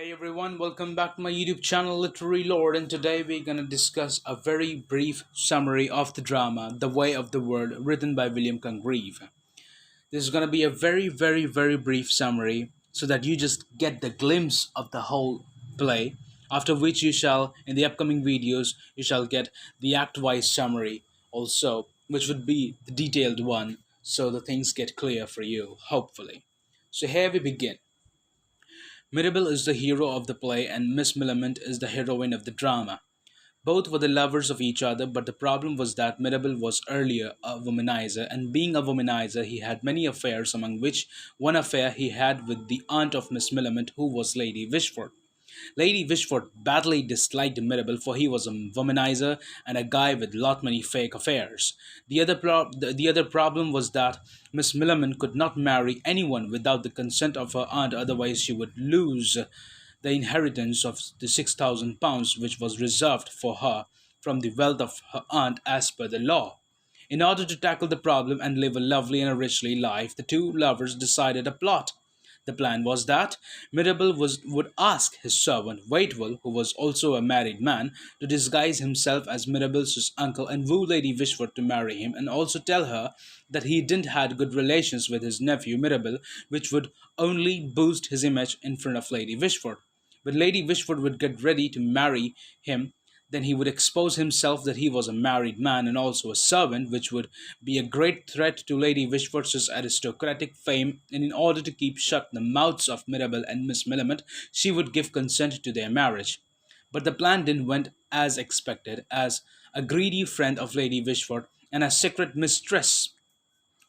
Hey everyone, welcome back to my YouTube channel Literary Lord, and today we're gonna discuss a very brief summary of the drama The Way of the World, written by William Congrieve. This is gonna be a very brief summary so that you just get the glimpse of the whole play, after which you shall, in the upcoming videos, you shall get the act-wise summary also, which would be the detailed one, so the things get clear for you, hopefully. So here we begin. Mirabel is the hero of the play and Miss Millamant is the heroine of the drama. Both were the lovers of each other, but the problem was that Mirabel was earlier a womanizer, and being a womanizer, he had many affairs, among which one affair he had with the aunt of Miss Millamant, who was Lady Wishford. Lady Wishford badly disliked Mirabel, for he was a womanizer and a guy with lot many fake affairs. The other problem was that Miss Millamant could not marry anyone without the consent of her aunt, otherwise she would lose the inheritance of the £6,000 which was reserved for her from the wealth of her aunt as per the law. In order to tackle the problem and live a lovely and a richly life, the two lovers decided a plot. The plan was that would ask his servant Waitwell, who was also a married man, to disguise himself as Mirabel's uncle and woo Lady Wishford to marry him, and also tell her that he didn't had good relations with his nephew Mirabel, which would only boost his image in front of Lady Wishford. When Lady Wishford would get ready to marry him, then he would expose himself that he was a married man and also a servant, which would be a great threat to Lady Wishford's aristocratic fame, and in order to keep shut the mouths of Mirabel and Miss Millamant, she would give consent to their marriage. But the plan didn't went as expected, as a greedy friend of Lady Wishford and a secret mistress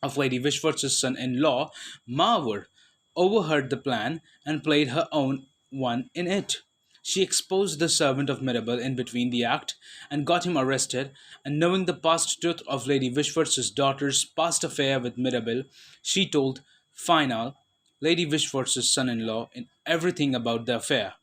of Lady Wishford's son-in-law, Marwood, overheard the plan and played her own one in it. She exposed the servant of Mirabel in between the act and got him arrested, and knowing the past truth of Lady Wishford's daughter's past affair with Mirabel, she told Final, Lady Wishford's son-in-law, in everything about the affair.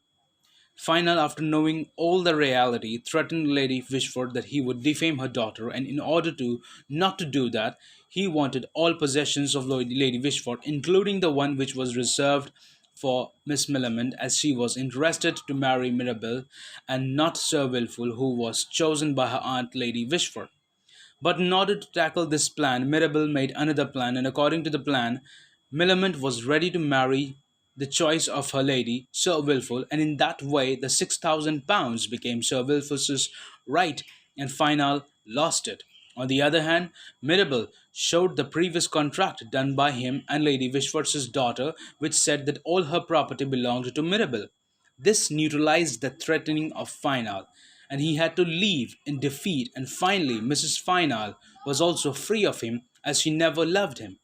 Final, after knowing all the reality, threatened Lady Wishford that he would defame her daughter, and in order to not to do that, he wanted all possessions of Lady Wishford, including the one which was reserved for Miss Millamant, as she was interested to marry Mirabel and not Sir Wilful, who was chosen by her aunt Lady Wishford. But in order to tackle this plan, Mirabel made another plan, and according to the plan, Millamant was ready to marry the choice of her lady, Sir Wilful, and in that way the £6,000 became Sir Wilful's right, and Final lost it. On the other hand, Mirabel showed the previous contract done by him and Lady Wishford's daughter, which said that all her property belonged to Mirabel. This neutralized the threatening of Final, and he had to leave in defeat, and finally Mrs. Final was also free of him, as she never loved him.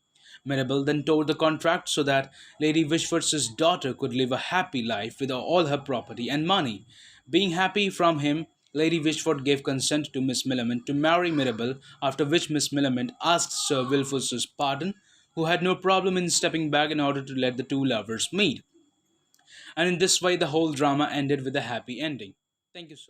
Mirabel then tore the contract so that Lady Wishford's daughter could live a happy life with all her property and money. Being happy from him, Lady Wishford gave consent to Miss Millamant to marry Mirabel, after which Miss Millamant asked Sir Wilful's pardon, who had no problem in stepping back in order to let the two lovers meet. And in this way, the whole drama ended with a happy ending. Thank you so